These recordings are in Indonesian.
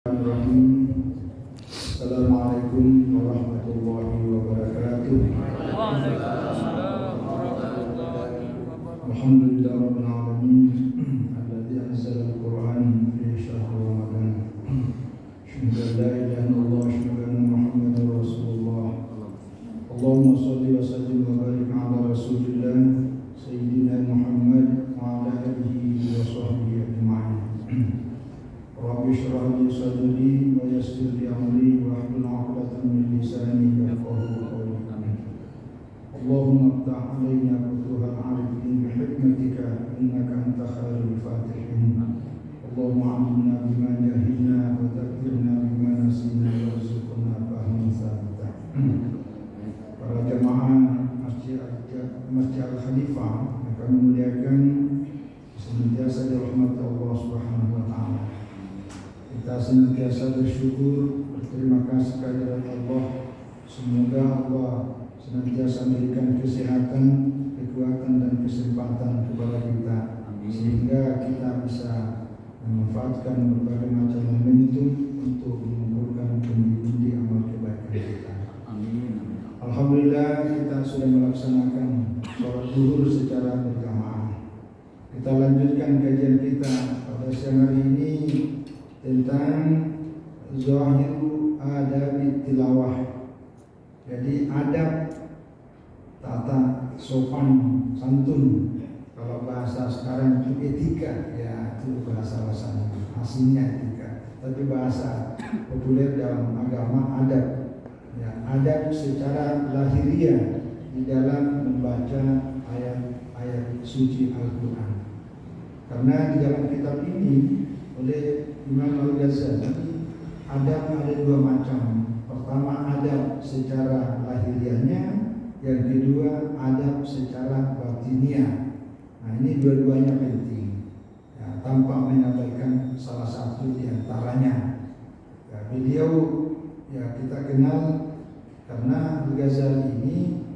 Assalamualaikum warahmatullahi wabarakatuh. Waalaikumsalam warahmatullahi wabarakatuh. Alhamdulillah rabbil alamin alladzi anzala al-Qur'an fi syahri Ramadan. Syahada la ilaha illallah syahada Muhammadar Rasulullah. Allahumma shalli wa sallim wa barik ala Rasulillah sayyidina Muhammad wa ala alihi wa sahbihi ajma'in. Rabbi shrah li sadri wa yassir li amri wa hlul 'uqdatam min lisani yafqahu qawli. Allahumma iftah 'alaina futuhal 'arifin bi hikmatika innaka anta khairul fatihin. Allahumma 'allimna bima jahilna wa dhakkirna bima nasina warzuqna fahman sabita. Para jamaah Masjid Al-Khalifah yang kami muliakan, senantiasa dirahmati Allah Subhanahu wa taala. Kita senantiasa bersyukur, berterima kasih kepada Allah. Semoga Allah senantiasa memberikan kesehatan, kekuatan dan kesempatan kepada kita, sehingga kita bisa memanfaatkan berbagai macam momentum untuk mengumpulkan pundi-pundi amal kebaikan kita. Amin. Alhamdulillah kita sudah melaksanakan sholat zuhur secara berjamaah. Kita lanjutkan kajian kita pada siang hari ini tentang zahiru adab tilawah. Jadi adab, tata sopan santun. Kalau bahasa sekarang itu etika, ya itu bahasa aslinya etika. Tapi bahasa populer dalam agama adab, ya adab secara lahiriah di dalam membaca ayat-ayat suci Al-Quran. Karena di dalam kitab ini oleh Imam Al-Ghazali adab ada dua macam. Pertama adab secara lahiriahnya, yang kedua adab secara batiniah. Nah ini dua-duanya penting, ya, tanpa mengabaikan salah satu di antaranya. Ya, beliau ya kita kenal karena Al-Ghazali ini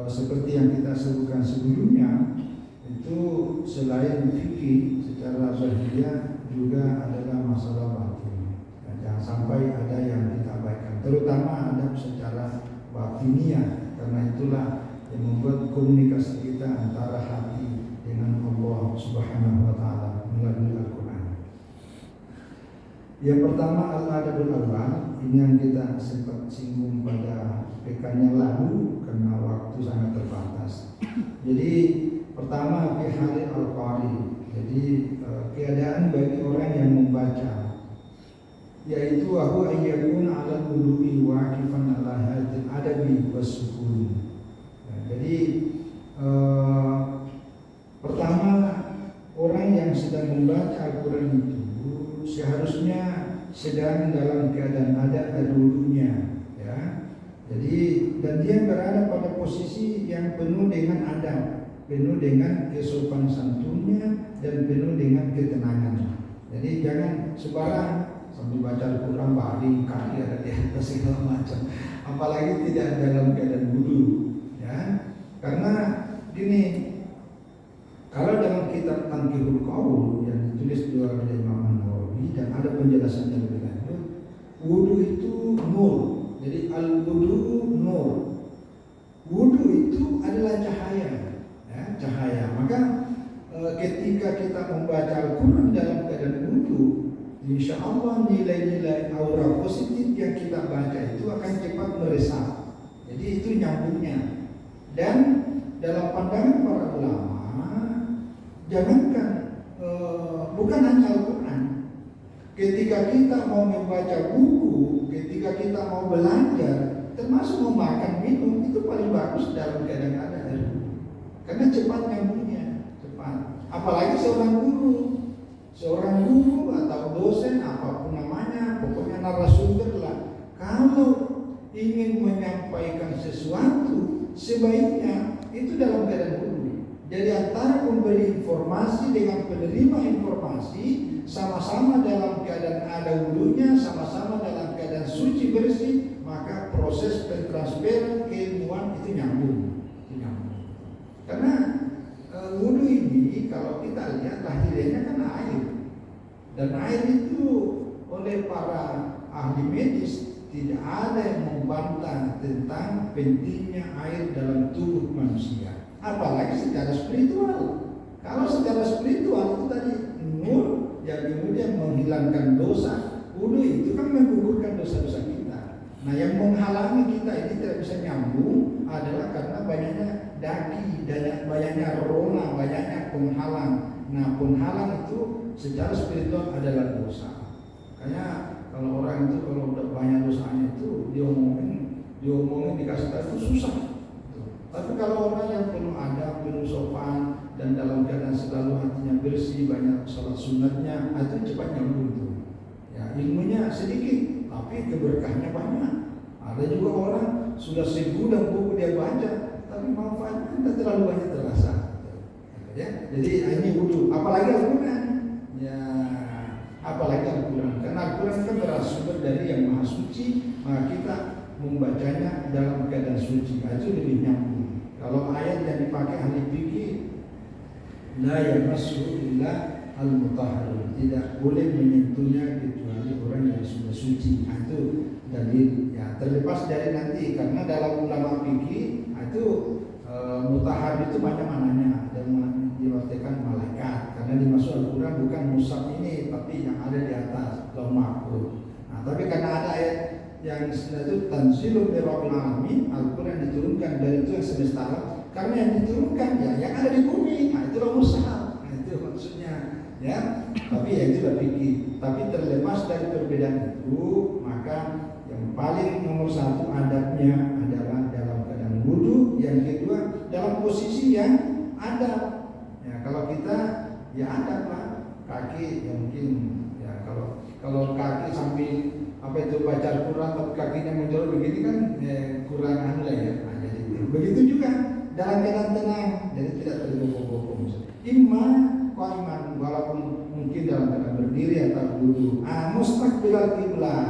seperti yang kita sebutkan sebelumnya, itu selain fikih secara zahiriah juga adalah masalah batin. Ya, jangan sampai ada yang kita abaikan, terutama adab secara batiniah, karena itulah yang membuat komunikasi kita antara hati dengan Allah Subhanahu wa taala melalui Al-Quran. Yang pertama al-adabul awal, ini yang kita sempat singgung pada pekan lalu karena waktu sangat terbatas. Jadi pertama fi halil al-qari, jadi keadaan bagi orang yang membaca, yaitu wahu ayyakuna ala qulubi waqifan ala hadil adabi wassukun. Jadi pertama orang yang sedang membaca Al-Quran itu seharusnya sedang dalam keadaan adab dulunya, ya. Jadi dan dia berada pada posisi yang penuh dengan adab, penuh dengan kesopan santunnya dan penuh dengan ketenangan. Jadi jangan sembarang sambil baca Al-Quran baring, kaki ada di atas segala macam, apalagi tidak dalam keadaan wudu, ya. Karena gini, kalau dalam kitab Tanqihul Qaul yang ditulis oleh Imam Nawawi dan ada penjelasannya lebih lanjut, wudu itu nur. Jadi al-wudu nur. Wudu itu adalah cahaya, ya, cahaya. Maka ketika kita membaca Al-Quran dalam keadaan wudu, insya Allah nilai-nilai aura positif yang kita baca itu akan cepat meresap. Jadi itu nyambungnya. Dan dalam pandangan para ulama, jangankan bukan hanya Al-Quran. Ketika kita mau membaca buku, ketika kita mau belajar, termasuk memakan minum, itu paling bagus dalam keadaan ada air. Karena cepat nyambungnya, cepat. Apalagi seorang guru atau dosen apapun namanya, pokoknya narasumber lah. Kalau ingin menyampaikan sesuatu, sebaiknya itu dalam keadaan wudhu. Jadi antara pemberi informasi dengan penerima informasi sama-sama dalam keadaan ada wudhunya, sama-sama dalam keadaan suci bersih, maka proses pentransferan keilmuan itu nyambung. Karena wudhu ini kalau kita lihat lahirnya kan air, dan air itu oleh para ahli medis tidak ada yang membantah tentang pentingnya air dalam tubuh manusia, apalagi secara spiritual. Kalau secara spiritual itu tadi nur yang kemudian menghilangkan dosa, wudu itu kan menggugurkan dosa-dosa kita. Nah, yang menghalangi kita ini tidak bisa nyambung adalah karena banyaknya daki, banyaknya rona, banyaknya penghalang. Nah, penghalang itu secara spiritual adalah dosa. Makanya kalau orang itu kalau udah banyak dosanya itu diomongin dikasih tahu itu susah. Tapi kalau orang yang penuh adab, penuh sopan, dan dalam keadaan selalu hatinya bersih, banyak sholat sunatnya, itu cepat nyambung tuh. Ya, ilmunya sedikit, tapi keberkahnya banyak. Ada juga orang sudah segudang buku dia baca, tapi manfaatnya tidak terlalu banyak terasa. Ya, jadi ini wudu, apalagi Al-Quran. Ya, apalagi Al-Quran. Karena Al-Quran kan bersumber dari yang maha suci, maka kita membacanya dalam keadaan suci. Itu lebih nyambung. Kalau ayat yang dipakai ahli fikih, la yamassuhu illa al-mutahharun, tidak boleh menyentuhnya kecuali orang yang sudah suci. Itu dalil. Ya, terlepas dari nanti, karena dalam ulama fikih itu mutahhar itu banyak maknanya. Ada diwakilkan malaikat, karena dimaksud Al-Quran bukan mushaf ini, tapi yang ada di atas Lauh Mahfuz. Nah, tapi karena ada ayat yang itu tanzilun min rabbil alamin, Al-Quran diturunkan dari Tuhan semesta alam, karena yang diturunkan ya yang ada di bumi. Nah, itulah mushaf. Nah, itu maksudnya ya. Tapi ya itulah fikih. Tapi terlepas dari perbedaan itu, maka yang paling nomor satu adabnya adalah dalam keadaan wudu, yang kedua dalam posisi yang adab. Ya, kalau kita ya adab lah, kaki ya mungkin ya kalau kaki sambil apa itu baca Al-Quran tapi kakinya menjauh begini kan kurang anu lah ya. Nah, jadi begitu juga dalam keadaan tenang, jadi tidak terbopong-bopong. Imma qaiman, walaupun mungkin dalam keadaan berdiri atau duduk. Mustaqbilal qiblah.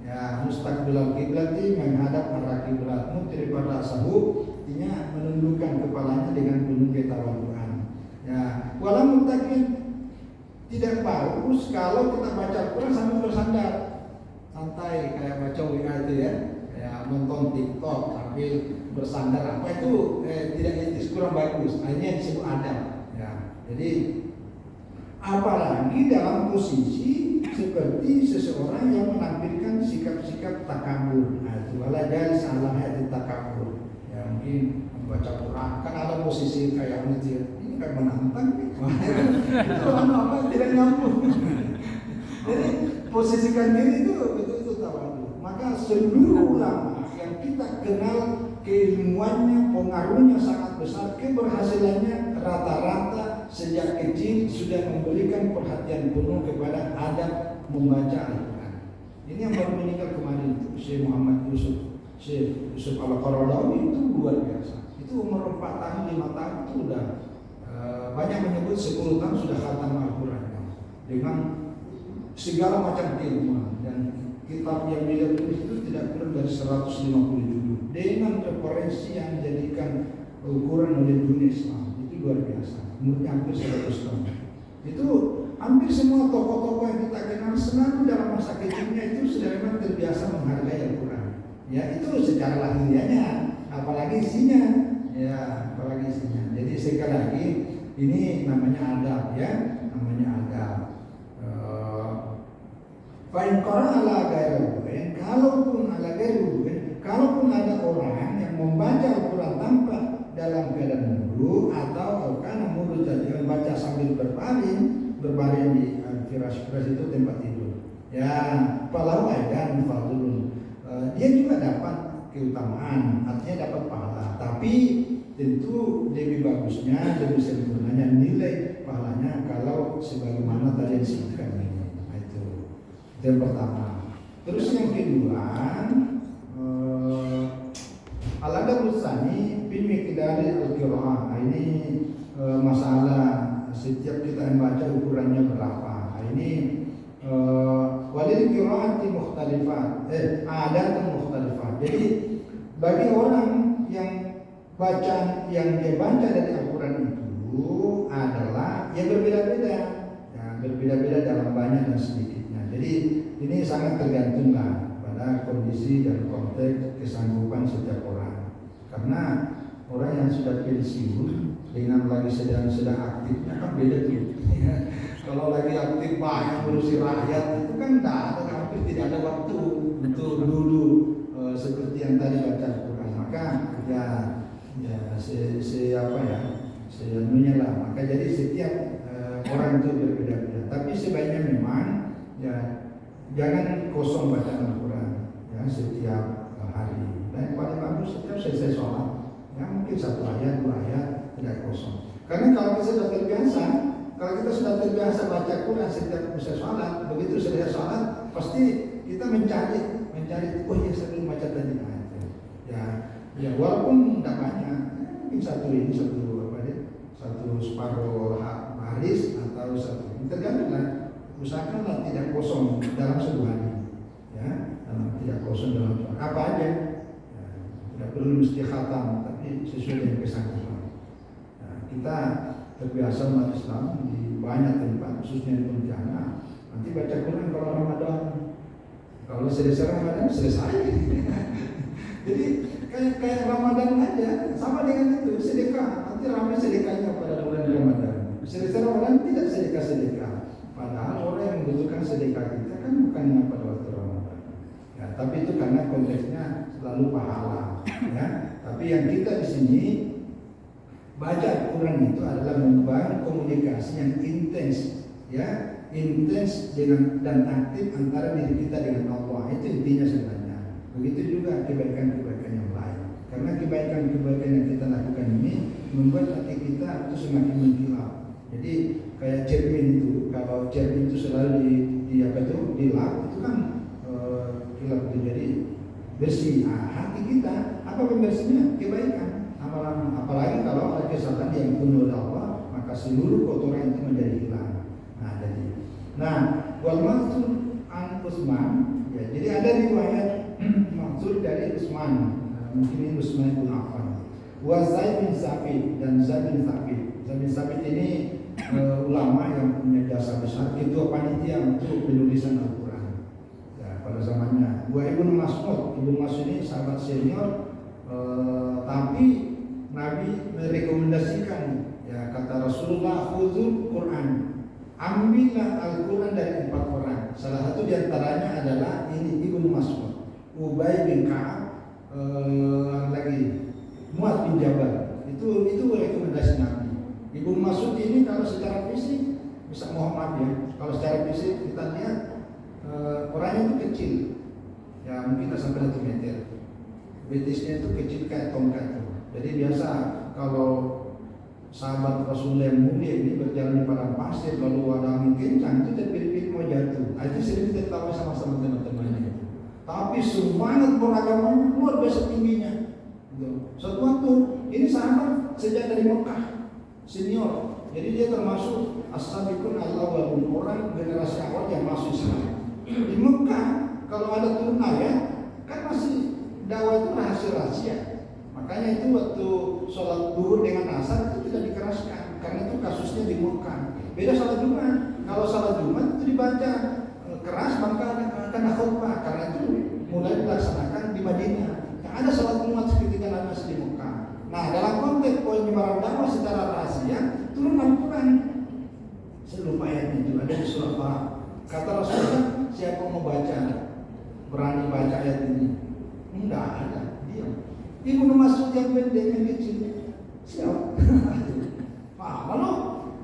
Ya, mustaqbilal qiblah itu menghadap arah kiblat. Mutri pada sahu, artinya menundukkan kepalanya dengan penuh ketawaduan. Ya, walau mutakin tidak bagus kalau kita baca Al-Quran sambil bersandar. Santai kayak baca WA itu ya, kayak nonton TikTok sambil bersandar, apa itu tidak etis, kurang bagus. Ini disebut adab. Ya, jadi apalagi dalam posisi seperti seseorang yang menampilkan sikap-sikap takabur. Nah, itu ala jalis ala hayat takabur. Ya, mungkin membaca Quran kan ada posisi kayak ini kayak menantang nih. Itu apa tidak nyambung. Jadi posisikan diri itu betul-betul tawadu. Maka seluruh ulama yang kita kenal keilmuannya, pengaruhnya sangat besar, keberhasilannya rata-rata sejak kecil sudah memberikan perhatian penuh kepada adab membaca Al-Quran. Ini yang baru meninggal kemarin itu Syekh Muhammad Syekh Yusuf Al-Qaradawi itu luar biasa. Itu umur 4 tahun, 5 tahun itu udah banyak menyebut 10 tahun sudah khatam Al-Quran dengan segala macam ilmu, dan kitab yang dia tulis itu tidak kurang dari 150 judul dengan referensi yang dijadikan ukuran oleh dunia Islam. Itu luar biasa, umurnya hampir 100 tahun. Itu hampir semua tokoh-tokoh yang kita kenal selalu dalam masa kecilnya itu sudah memang terbiasa menghargai Al-Quran. Ya, itu secara lahiriahnya, apalagi isinya. Ya, apalagi isinya. Jadi sekali lagi ini namanya adab ya, namanya adab. Fa'in qara ala ghairi, kalaupun ala ghairi, kalaupun ada orang yang membaca Al-Quran tanpa dalam keadaan wudu atau karena wudu tadi membaca sambil berbaring di firas-firas itu tempat tidur. Ya, falahu aidan fadlun. Dia juga dapat keutamaan, artinya dapat pahala. Tapi tentu lebih bagusnya, lebih sempurnanya nilai pahalanya kalau sebagaimana tadi yang disebutkan ini. Itu yang pertama. Terus yang kedua, al-adab tsani bil miqdari al-qiraah. Ini masalah setiap kita membaca ukurannya berapa. Ini walil qiraati mukhtalifat. Adatun mukhtalifat. Jadi bagi orang yang bacaan yang dia baca dari Al-Quran itu adalah yang berbeda-beda. Ya, berbeda-beda dalam banyak dan sedikitnya. Jadi ini sangat tergantung lah pada kondisi dan konteks kesanggupan setiap orang. Karena orang yang sudah pensiun dengan lagi sedang aktifnya kan beda tuh. Kalau lagi aktif banyak ngurusi rakyat itu kan hampir tidak ada waktu untuk dulu seperti yang tadi baca Quran. Maka sebenarnya lah. Maka jadi setiap orang itu berbeda-beda. Tapi sebaiknya memang jangan kosong baca Al-Quran setiap hari. Dan paling bagus setiap selesai sholat mungkin 1 ayat 2 ayat tidak kosong. Karena kalau kita sudah terbiasa baca Quran setiap selesai sholat, begitu selesai sholat pasti kita mencari oh ya saya belum baca tadi ya walaupun tidak banyak, mungkin satu separuh hadis atau satu, tergantung lah. Usahakanlah tidak kosong dalam 1 hari, tidak kosong dalam apa aja. Tidak perlu mesti khatam, tapi sesuai dengan kesanggupan. Kita terbiasa umat Islam di banyak tempat, khususnya di Pontianak. Nanti baca Quran kalau Ramadan, kalau selesai Ramadan selesai. Jadi kayak Ramadan aja, sama dengan itu sedekah. Nanti ramai sedekahnya pada bulan Ramadan. Selesai Ramadan tidak sedekah. Padahal orang yang membutuhkan sedekah kita kan bukan pada waktu Ramadan. Tapi itu karena konteksnya selalu pahala. Tapi yang kita di sini baca Quran itu adalah membangun komunikasi yang intens, intens dan aktif antara diri kita dengan Allah. Itu intinya sebenarnya. Begitu juga kebaikan-kebaikan yang lain. Karena kebaikan-kebaikan yang kita lakukan ini membuat hati kita itu semakin mengkilap. Jadi kayak cermin itu, kalau cermin itu selalu dilap, itu kan kilap itu jadi bersih. Hati kita apa pembersihnya? Kebaikan, amalan. Apalagi kalau ada kesalahan yang penuh oleh Allah, maka seluruh kotoran itu menjadi hilang. Wal maksud an Utsman, jadi ada riwayat maksud dari Utsman, mungkin ini Utsman bin Affan. Wa Zaid bin Sabit dan Zaid bin Sabit. Zaid bin Sabit ini ulama yang punya jasa besar, ketua panitia untuk penulisan Al-Quran pada zamannya. Ibnu Mas'ud ini sahabat senior, tapi Nabi merekomendasikan, kata Rasulullah, khudhul Quran, ambillah Al-Quran dari 4 orang. Salah satu diantaranya adalah ini Ibnu Mas'ud, Ubay bin Ka'ab, lagi Mu'adz bin Jabal. Itu rekomendasi Nabi. Ibnu Mas'ud ini kalau secara fisik bisa Muhammad kalau secara fisik kita lihat orangnya itu kecil, mungkin tak sampai 1 meter. Betisnya itu kecil kayak tongkat. Jadi biasa kalau sahabat Rasulullah yang mulia ini berjalan di padang pasir lalu ada angin kencang, itu terpilih-pilih mau jatuh. Itu sering tertawa sama teman-temannya. Tapi semangat beragamanya luar biasa tingginya. Suatu waktu ini sahabat sejak dari Mekah, senior. Jadi dia termasuk as-sabiqun al-awwalun, orang generasi awal yang masuk Islam. Di Mekah kalau ada turun ayat kan masih dakwah itu rahasia. Makanya itu waktu sholat duhur dengan asar itu tidak dikeraskan, karena itu kasusnya di Mekah. Beda sholat Jumat. Kalau sholat Jumat itu dibaca keras, maka akan ada khutbah, karena itu mulai dilaksanakan di Madinah. Yang ada sholat Jumat ketika masih di Mekah. Nah, dalam konteks penyebaran dakwah secara rahasia, turun Al-Quran. Saya lupa ayatnya itu, ada di surah Al. Kata Rasulullah, siapa mau baca, berani baca ayat ini? Enggak ada, diam. Ibnu Mas'ud yang pendek, yang kecil, siapa? Lalu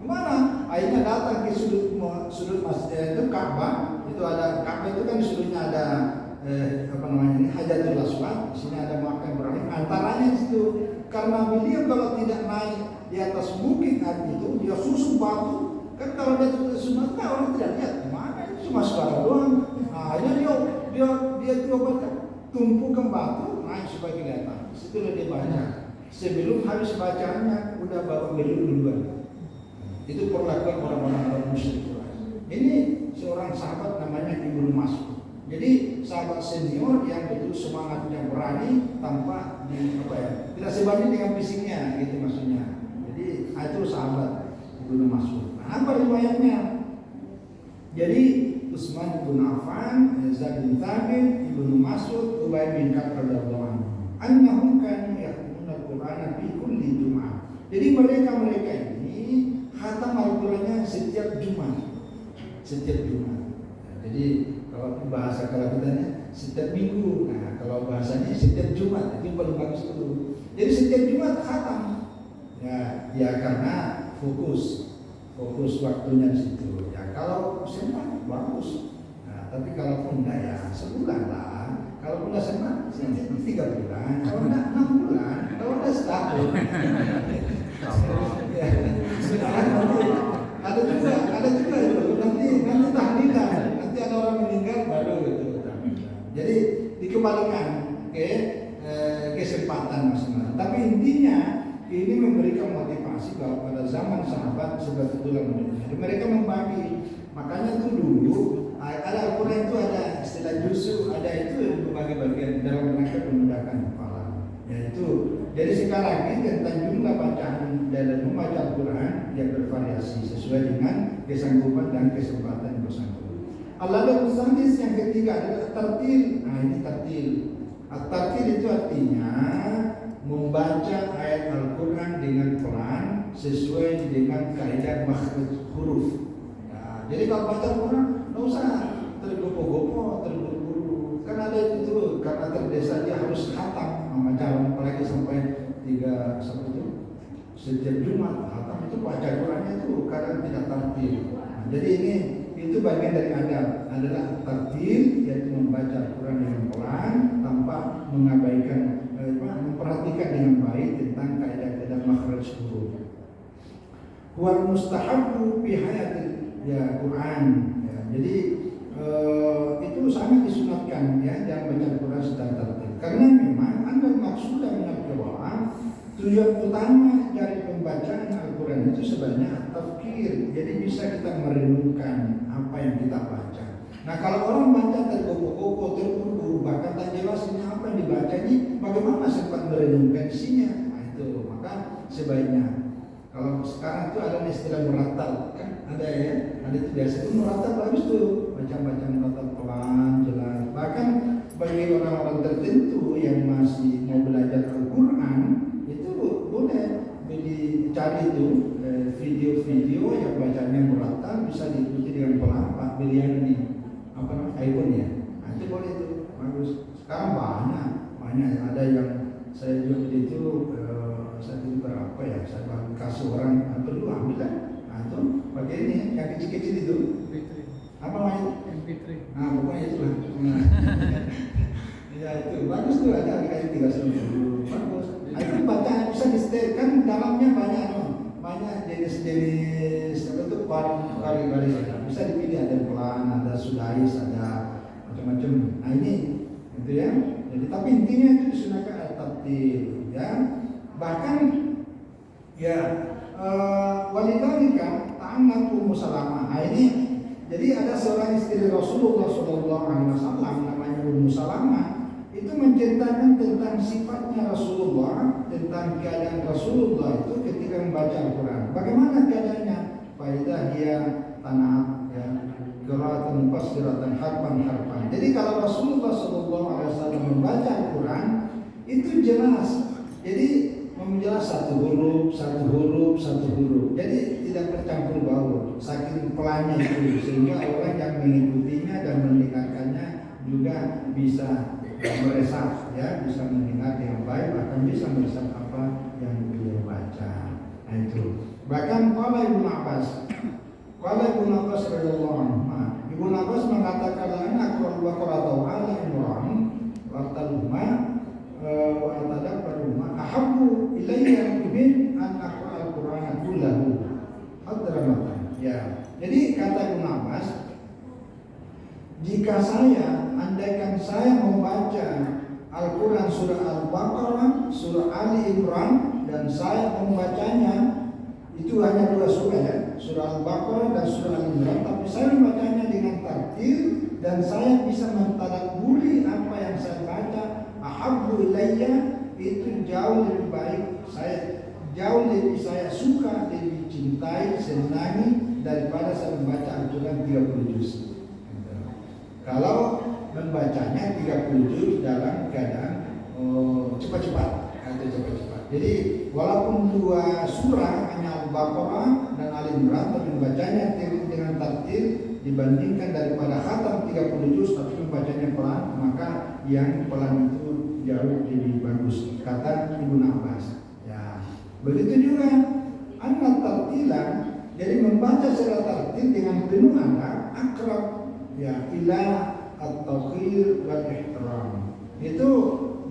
gimana? Akhirnya datang ke sudut masjid itu Ka'bah. Itu ada Ka'bah itu kan di sudutnya ada Hajarul Aswad. Di sini ada makam Ibrahim. Antaranya itu karena beliau kalau tidak naik di atas bukit itu dia susun batu. Kan kalau dia Sumatera orang tidak lihat mana, itu cuma suara doang. Akhirnya dia coba tumpukan batu naik supaya kelihatan. Situlah dia baca. Sebelum habis bacanya udah bawa beliau duluan. Itu perlakuan orang-orang musyrik. Ini seorang sahabat namanya Ibnu Mas'ud. Jadi sahabat senior yang betul semangatnya berani tanpa tidak sebanding dengan fisiknya, gitu maksudnya. Jadi itu sahabat Ibnu Mas'ud. Nah, apa riwayatnya? Jadi Utsman bin Affan, Zaid bin Thabit, Ibnu Mas'ud, Ubay bin Ka'ab radhiyallahu anhu. Annahum kanu yaqra'una al-Qur'ana fi kulli Jum'ah. Jadi mereka ini khatam Al-Qur'annya setiap Jumat. Setiap Jumat. Jadi kalau bahasa kita setiap minggu. Nah, kalau bahasanya setiap Jumat, itu paling bagus dulu. Jadi setiap Jumat khatam. Ya karena fokus waktunya di situ. Ya kalau sempat bagus. Nah, tapi kalau enggak ya sebulan lah. Kalau udah sempat 3 bulan. Kalau enggak 6 bulan. Kalau udah setahun. Ya, ada juga itu. Nanti tahlilan. Nanti ada orang meninggal baru itu. Jadi dikembalikan ke kesempatan masing-masing. Tapi intinya ini memberikan motivasi bahwa pada zaman sahabat sebetulnya mereka membagi. Makanya itu dulu ada Al-Quran itu ada istilah juz'u, ada itu membagi bagian dalam rangka memudahkan hafalan. Yaitu jadi sekarang ini tentang jumlah bacaan dalam membaca Al-Quran yang bervariasi sesuai dengan kesanggupan dan kesempatan yang bersangkutan. Al-Sadis yang ketiga adalah tartil. Nah ini tartil. Tartil itu artinya membaca ayat Al-Quran dengan pelan sesuai dengan kaidah makhraj huruf. Nah, jadi kalau baca Al-Quran nggak usah tergopoh-gopoh, terburu-buru. Kan ada itu karena terdesak dia harus khatam membaca apalagi sampai 3 sampai itu setiap Jumat khatam itu baca Qurannya itu karena tidak tartil. Nah, jadi ini itu bagian dari adab adalah tartil, yaitu membaca Al-Quran dengan pelan tanpa mengabaikan memperhatikan dengan baik tentang kaidah-kaidah makhraj huruf. Wal mustahabbu fi hayatil Quran. Ya, jadi itu sangat disunatkan ya jangan baca Al-Quran secara tartil. Karena memang anda maksudnya Al-Quran tujuan utama dari pembacaan Al-Quran itu sebenarnya tafkir. Jadi bisa kita merenungkan apa yang kita baca. Nah kalau orang baca tergopoh-gopoh, terburu-buru, bahkan tak jelas ini apa yang dibaca ini, bagaimana sempat merenungkan isinya? Nah itu, maka sebaiknya kalau sekarang itu ada istilah muratal, kan ada ya, ada itu biasa itu muratal bagus tuh, baca-baca muratal pelan, jelas. Bahkan bagi orang-orang tertentu yang masih mau belajar Al-Quran, itu boleh dicari itu video-video yang bacanya muratal bisa diikuti dengan pelan. Pak pilihan ini apa namanya iPhone ya, nah, itu boleh itu bagus. Sekarang banyak ada yang saya jual itu saya itu berapa ya, saya kasih orang perlu ambil kan, nah itu pakai ini yang kecil-kecil itu apa namanya MP3, nah pokoknya itu lah. Nah, ya itu bagus tuh ada kayak 350 bagus. Nah, itu baca bisa di-setel kan dalamnya banyak jenis apa itu baris bisa dipilih, ada pelan, ada sudais, ada macam-macam. Nah ini itu ya. Jadi tapi intinya itu disunahkan at-tartil ya. Bahkan ya walidhalika ta'annat Ummu Salamah. Nah ini jadi ada seorang istri Rasulullah SAW namanya Ummu Salamah. Itu menceritakan tentang sifatnya Rasulullah, tentang keadaan Rasulullah itu ketika membaca Al-Quran. Bagaimana keadaannya? Faidah dia tanah ya, qira'atan mufassiratan harfan. Jadi kalau Rasulullah SAW membaca Al-Quran itu jelas. Jadi menjelas satu huruf. Jadi tidak bercampur baur. Saking pelannya itu sehingga orang yang mengikutinya dan mendengarkannya juga bisa meresap ya, bisa mendengar dengan baik, bahkan bisa meresap apa yang beliau baca. Nah itu. Bahkan Ibnu Abbas radhiyallahu anhu. Ibnu Abbas mengatakan anak Al-Baqarah atau Al-Imran wartaluma wa atadabbaruma ahabbu ilayya min an aqra al-Qur'ana kullahu hadramatan. Ya. Jadi kata Ibnu Abbas, jika andaikan saya membaca Al-Quran surah Al-Baqarah, surah Ali Imran, dan saya membacanya itu hanya 2 surah ya, surah Al-Baqarah dan surah Ali Imran, tapi saya membacanya dengan tartil dan saya bisa mentadabburi apa yang saya baca, ahabbu ilayya, itu jauh lebih baik, saya suka, lebih cintai, senangi daripada saya membaca Al-Quran 30 juz. Kalau membacanya 30 juz dalam keadaan cepat-cepat atau cepat-cepat. Jadi walaupun dua surah hanya Al-Baqarah dan Al-Imran, tapi membacanya dengan tartil dibandingkan daripada khatam 30 juz tapi membacanya pelan, maka yang pelan itu jauh lebih bagus, kata Ibnu Abbas. Ya, begitu juga anak tartilan. Jadi membaca secara tartil dengan penuh adab akrab ya ila at-tauqir wal ihtiram. Itu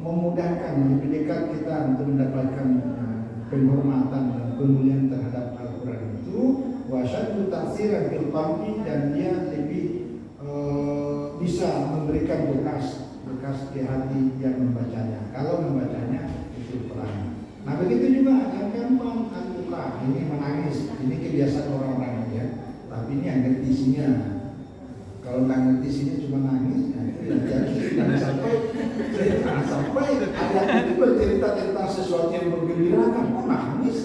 memudahkan, lebih dekat kita untuk mendapatkan penghormatan dan kemuliaan terhadap Al-Quran itu. Wasyadu ta'siran fil qalbi, dan dia lebih bisa memberikan bekas di hati yang membacanya. Kalau membacanya itu pelan. Nah begitu juga yang keempat al-buka, ini menangis. Ini kebiasaan orang-orang ya. Tapi ini yang ngerti isinya. Kalau nggak ngerti isinya cuma nangis, nah itu yang jadi. Jangan sampai ayat itu bercerita tentang sesuatu yang menggembirakan, kok nangis?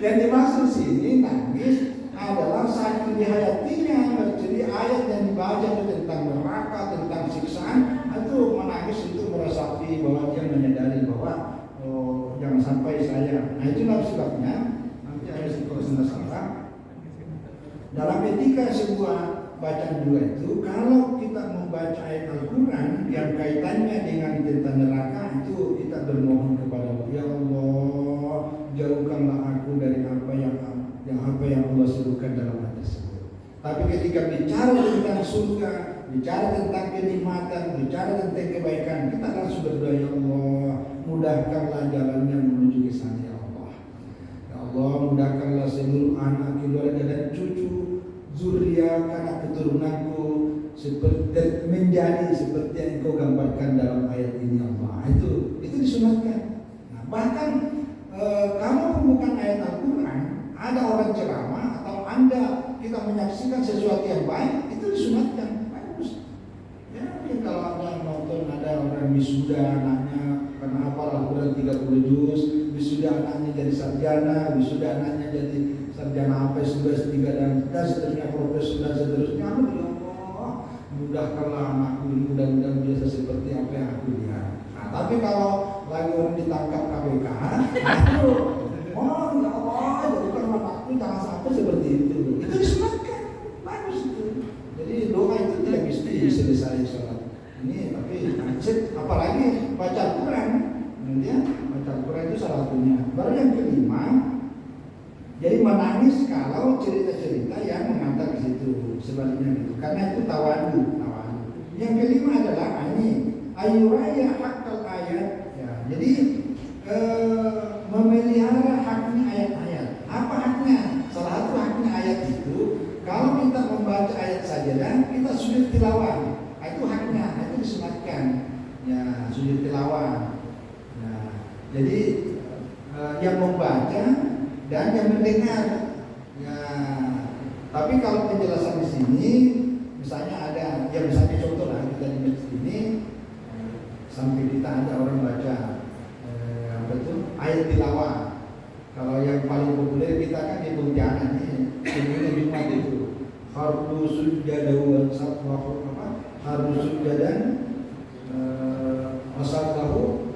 Yang dimaksud sini nangis adalah saking dihayatinya. Jadi ayat yang dibaca itu tentang neraka, tentang siksaan, itu menangis untuk meresapi bahwa dia menyadari bahwa jangan sampai saya. Nah itulah sebabnya nanti ada kalau salah dalam etika sebuah bacaan juga itu, kalau kita membaca ayat Al-Quran yang kaitannya dengan tentang neraka, itu kita bermohon kepada Allah, ya Allah, jauhkanlah aku dari apa yang Allah sebutkan dalam ayat tersebut. Tapi ketika bicara tentang surga, bicara tentang kenikmatan, bicara tentang kebaikan, kita langsung berdoa, ya Allah, mudahkanlah jalannya menuju ke sana, ya Allah. Ya Allah, mudahkanlah seluruh anak, keluarga dan cucu, zuriat, anak keturunanku seperti menjadi seperti yang Engkau gambarkan dalam ayat ini, Allah. Itu disunatkan. Nah, bahkan kalau bukan ayat Al-Quran, ada orang ceramah atau kita menyaksikan sesuatu yang baik, itu disunatkan. Bagus. Ya, kalau ada nonton, ada orang wisuda anaknya karena hafal Al-Quran 30 juz, wisuda anaknya jadi sarjana, wisuda anaknya jadi sarjana apa, S2, S3 dan seterusnya, profesor dan seterusnya. Ya Allah, mudahkanlah anakku, mudah-mudahan biasa seperti apa yang aku lihat. Nah, tapi kalau lagi orang ditangkap KPK, itu ya Allah, jadikan anakku jangan sampai seperti itu. Itu disunatkan, bagus itu. Jadi doa itu tidak mesti selesai sholat ini, tapi apalagi baca Al-Quran. Kemudian baca Al-Quran itu salah satunya. Baru yang kelima, jadi menangis kalau cerita-cerita yang mengantar ke situ, sebaliknya gitu. Karena itu tawadu. Yang kelima adalah ini ayuraya haqqal ayat. Ya, jadi memelihara haknya ayat-ayat. Apa haknya? Salah satu haknya ayat itu, kalau kita membaca ayat saja dan kita sujud tilawah, itu haknya, itu disunatkan. Ya, sujud tilawah. Nah, jadi yang membaca dan yang mendengar. Ya, tapi kalau penjelasan di sini, misalnya ada, ya misalnya contoh lah kita di masjid ini, sampai kita ada orang baca apa itu ayat tilawah. Kalau yang paling populer kita kan di Pontianak ini, ini Jumat itu, hardu sujadahu wasabbahu apa? Hardu sujadan wasabbahu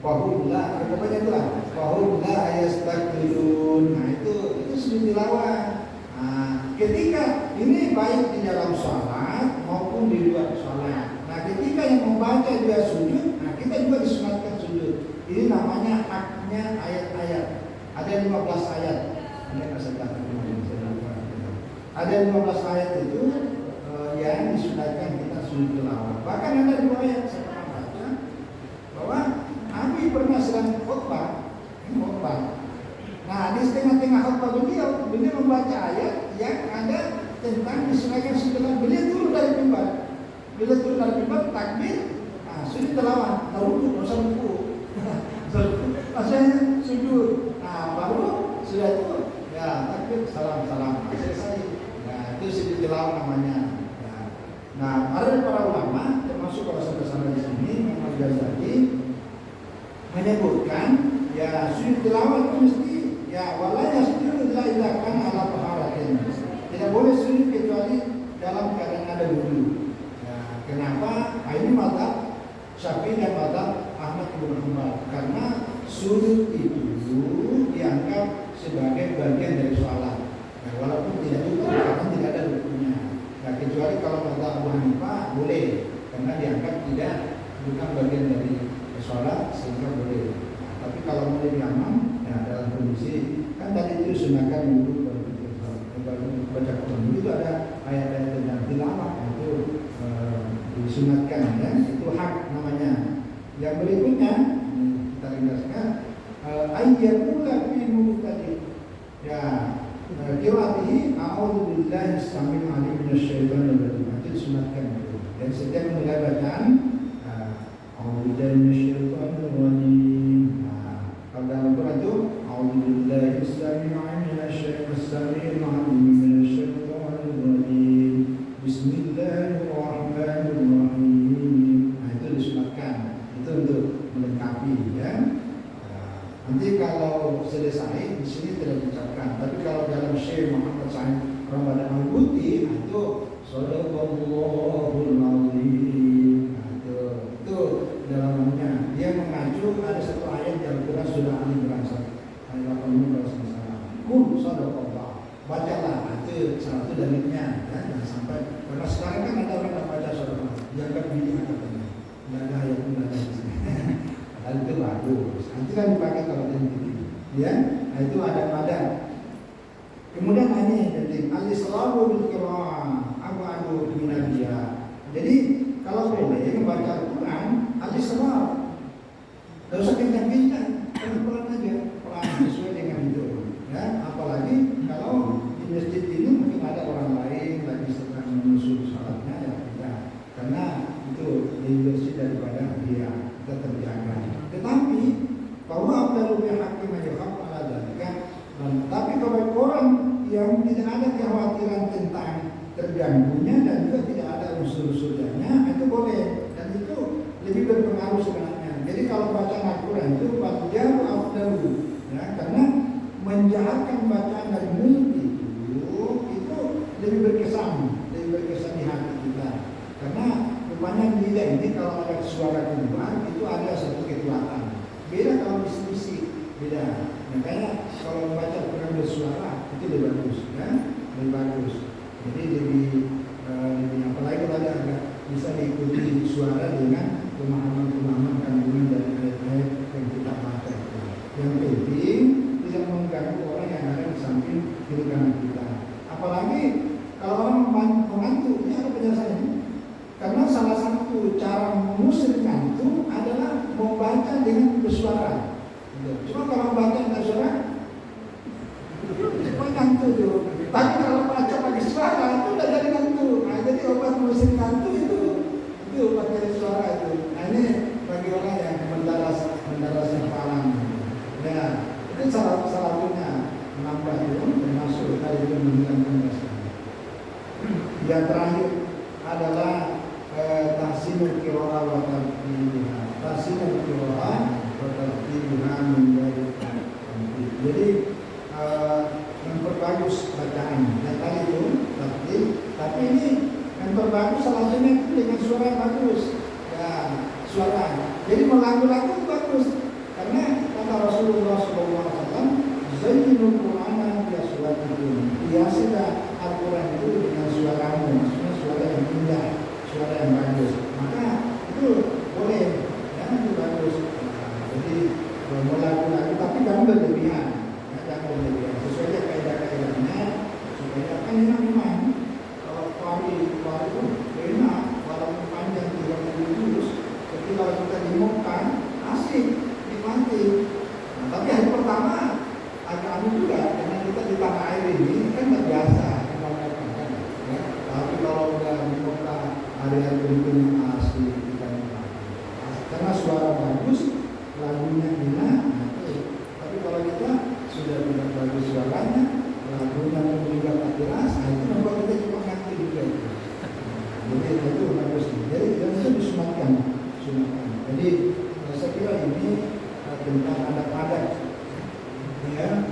Fahullah, pokoknya itulah. Fahullah ayastakbirun. Nah itu sudah tilawah. Nah, ketika ini baik di dalam sholat maupun di luar sholat. Nah, ketika yang membaca dia sujud, nah kita juga disunatkan sujud. Ini namanya haknya ayat-ayat. Ada 15 ayat. Ada 15 ayat itu yang disunatkan kita sujud tilawah. Bahkan ada 2 ayat saya pernah baca bahwa Nabi pernah sedang khutbah. Nah, di tengah-tengah khutbah beliau membaca ayat yang ada tentang disunahkan sujud. Beliau turun dari mimbar, takbir, sujud tilawah, ruku, maksudnya sujud. Nah, baru sudah itu, ya takbir, salam, selesai. Nah, itu sujud tilawah namanya. Nah, ada para ulama, termasuk kalau sampai di sini, Imam Ghazali menyebutkan ya sujud tilawah itu mesti ya walaya sujud illa idza kana ala taharatin. Tidak boleh sujud kecuali dalam keadaan ada wudhu. Nah, kenapa? Ini mazhab Syafi'i dan mazhab Ahmad bin Hanbal, karena sujud itu dianggap sebagai bagian dari sholat. Nah, walaupun tidak rukun, karena tidak ada rukunnya. Nah, kecuali kalau mazhab Abu Hanifah boleh, karena dianggap bukan bagian dari sholat sehingga boleh. Nah, tapi kalau boleh diaman, ya dalam kondisi kan tadi itu sunahkan wudhu baru baca Quran. Itu ada ayat-ayat tentang tilawah itu disunatkan, ya, itu hak namanya. Yang berikutnya kita ringkaskan ayyakula fi tadi, ya, qiraatihi a'udzubillahi samil alim minasyaitonir rajim, itu disunatkan itu. Dan setiap mulai bacaan a'udzubillahi minasyaitonir rajim. Kalau dalam Quran itu a'udzubillahi samil alim minasyaitonir rajim, bismillahirrahmanirrahim. Nah, itu disunatkan. Itu untuk melengkapi, ya. Nanti kalau selesai di sini tidak diucapkan. Tapi kalau dalam Syekh Muhammad Sa'id Ramadan Al-Buti itu Shadaqallahul Azim. Nah, itu dalamnya dia mengacu ada satu ayat yang Al-Quran sudah Ali Imran ayat 80 kalau tidak salah. Qul sadaqallah. Bacalah, itu salah satu dalilnya, ya, jangan sampai karena sekarang kan ada orang yang baca sadaqah, dianggap bid'ah katanya. Tidak ada ayat pun ada di sini. Padahal itu bagus. Nanti kan dipakai kalau dia ya. Nah, itu ada. Kemudian ini yang penting, al-islamu bil qira'ah, abadu minadiyah. Jadi kalau boleh membaca Al-Quran, al-islam. Tidak usah kencang-kencang, pelan aja, pelan sesuai dengan itu. Ya, apalagi kalau di masjid ini mungkin ada orang lain lagi sedang menyusun salatnya, ya tidak, karena itu lebih bersih daripada dia, kita terjaga. Tetapi bahwa Abdul Hakim Al-Haq ala tapi kalau orang yang tidak ada kekhawatiran tentang terganggunya dan juga tidak ada unsur-unsurnya, itu boleh, dan itu lebih berpengaruh sebenarnya. Jadi kalau baca Al-Quran itu wajar afdalu, ya, karena menjahatkan bacaan dari mulut itu lebih berkesan di hati kita. Karena rupanya lidah ini kalau ada suara keluar itu ada satu kekuatan. Beda kalau bisik-bisik, beda. Makanya kalau membaca Quran bersuara itu lebih bagus, ya, lebih bagus. Jadi lebih apalagi kalau ada agak bisa diikuti suara dengan pemahaman kandungan dari ayat-ayat yang kita baca itu. Yang penting tidak mengganggu orang yang ada di samping kiri kanan kita. Apalagi kalau orang mengantuk, ini ada penjelasannya. Karena salah satu cara mengusir ngantuk adalah membaca dengan bersuara. Cuma kalau membaca dengan suara, cepat ngantuk tuh. Tapi kalau baca pakai suara itu udah jadi ngantuk. Nah, jadi obat mengusir ngantuk itu obat dari suara itu. Nah, ini bagi orang yang mendaras hafalan. Ya. Itu salah satunya menambah itu, termasuk tadi itu menghilangkan rasa. Yang terakhir adalah tahsinul qira'ah wa tartiluha. Tahsinul qira'ah wa tartiluha menjadi tartil. Jadi memperbagus bacaan. Dan tadi itu tartil, tapi ini memperbagus salah satunya itu dengan suara yang bagus. Ya, suara. Jadi melagu-lagu itu bagus. Karena kata Rasulullah SAW, Zainul Qur'ana bi aswatikum. Hiasilah Al-Quran itu dengan suaramu, maksudnya suara yang indah, suara yang bagus. Maka itu boleh, ya, itu bagus. Jadi melagu-lagu, tapi jangan berlebihan, ya, jangan berlebihan. Sesuai dengan kaidah-kaidahnya, supaya kan enak memang. Kalau hari itu enak, walaupun panjang 30 juz, tapi kalau kita dimukkan asik. Nanti. Nah, tapi hari pertama agak anu juga, karena kita di tanah air ini kan nggak biasa, kan, ya. Tapi kalau udah di kota hari-hari berikutnya asli kita karena suara bagus, lagunya enak. Nah, itu. Tapi kalau kita sudah tidak bagus suaranya, lagunya pun juga tak jelas, nah, itu membuat kita cuma ngerti juga. Jadi itu bagus. Jadi itu disunatkan. Jadi saya kira ini tentang adat-adat, ya,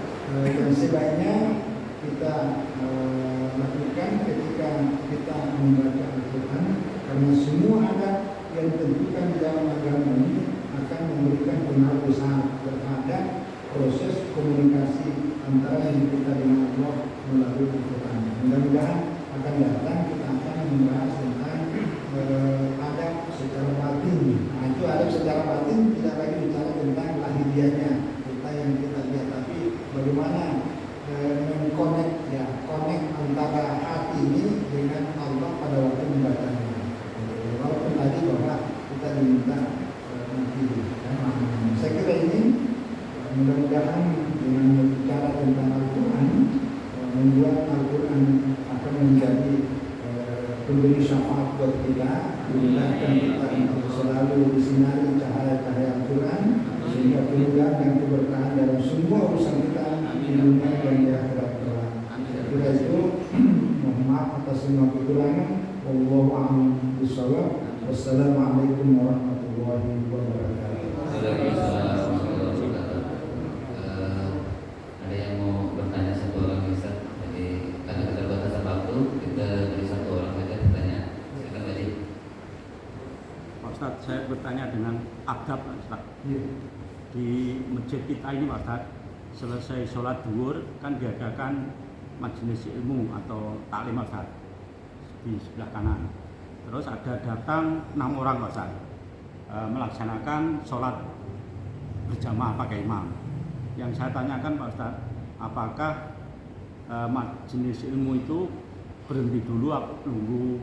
yang sebaiknya kita lakukan ketika kita membaca adat yang ditentukan di dalam agama ini akan memberikan pengaruh besar terhadap proses komunikasi antara diri kita dengan Allah melalui Al-Quran. Mudah-mudahan akan datang kita akan membahas tentang adab secara batin. Nah, itu adab secara batin tidak lagi bicara tentang lahiriahnya kita yang kita lihat, tapi bagaimana mengkonek antara hati ini dengan Allah pada waktu membacanya. Walaupun tadi bahwa kita diminta nanti saya kira ini mudah-mudahan dengan berbicara tentang Al-Quran membuat Al-Quran akan menjadi pemberi syafaat buat kita, memudahkan kita untuk selalu disinari cahaya-cahaya Al-Quran sehingga kemudahan dan keberkahan dalam semua urusan kita di dunia dan di akhirat kelak. Kira itu mohon maaf atas semua kekurangan. Wallahu a'lam bishawab. Wassalamualaikum warahmatullahi wabarakatuh. Ada yang mau bertanya satu orang Ustaz? Jadi karena keterbatasan waktu kita beri satu orang saja bertanya. Silakan Pak Haji. Pak Ustaz, saya bertanya dengan adab Pak Ustaz. Di masjid kita ini Pak Ustaz, selesai sholat zuhur kan diadakan majelis ilmu atau taklim Pak Ustaz di sebelah kanan. Terus ada datang 6 orang Pak Ustaz melaksanakan sholat berjamaah pakai imam. Yang saya tanyakan Pak Ustaz, apakah majelis ilmu itu berhenti dulu nunggu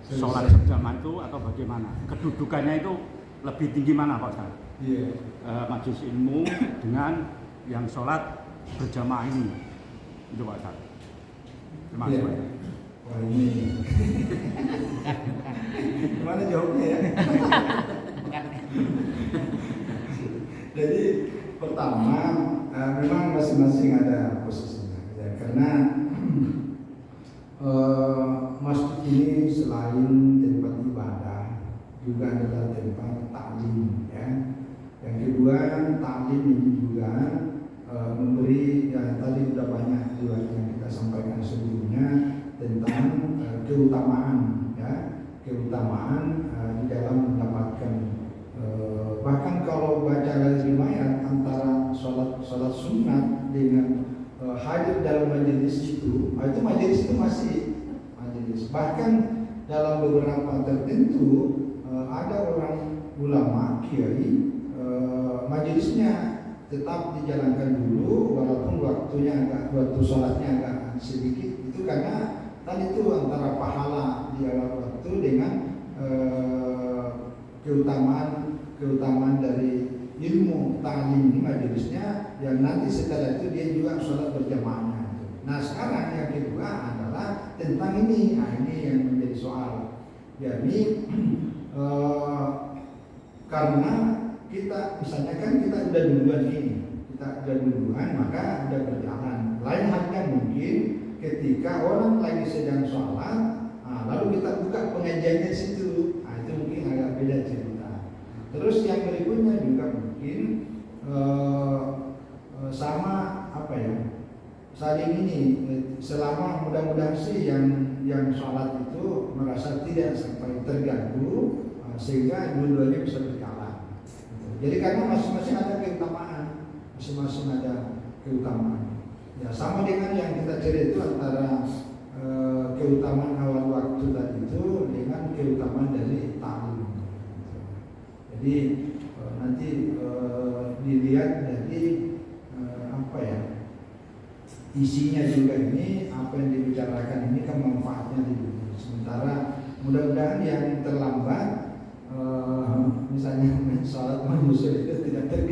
sholat berjamaah itu atau bagaimana? Kedudukannya itu lebih tinggi mana Pak Ustaz? Majelis ilmu dengan yang sholat berjamaah ini, itu Pak Ustaz. Terima kasih Pak. Wah ini gimana jawabnya ya? Jadi pertama memang masing-masing ada posisinya ya, karena masjid ini selain tempat ibadah juga adalah tempat taklim ya. Yang kedua taklim ini juga memberi ya, tadi sudah banyak juga yang kita sampaikan sebelumnya tentang keutamaan ya, keutamaan di dalam mendapatkan bahkan kalau baca dari riwayat antara sholat sunat dengan hadir dalam majelis itu majelis itu masih majelis. Bahkan dalam beberapa tertentu ada orang ulama kiai majelisnya tetap dijalankan dulu walaupun waktu sholatnya agak sedikit, itu karena tadi itu antara pahala di awal waktu dengan keutamaan dari ilmu ta'lim ini majelisnya yang nanti setelah itu dia juga sholat berjamaahnya. Nah sekarang yang kedua adalah tentang ini, ini yang menjadi soal. Jadi karena kita misalnya kan kita udah duluan maka udah berjalan. Lain halnya mungkin ketika orang lagi sedang sholat, lalu kita buka pengajiannya di situ, itu mungkin agak beda cerita. Terus yang berikutnya juga mungkin sama apa ya, saling ini selama mudah-mudahan sih yang sholat itu merasa tidak sampai terganggu sehingga dua-duanya bisa berjalan. Jadi karena masing-masing ada keutamaan, ya sama dengan yang kita cerita itu antara keutamaan awal waktu tadi itu dengan keutamaan dari ta'lim. Jadi nanti dilihat jadi apa ya isinya juga ini, apa yang dibicarakan ini kan manfaatnya di dunia. Sementara mudah-mudahan yang terlambat misalnya sholat menyusul itu tidak terganggu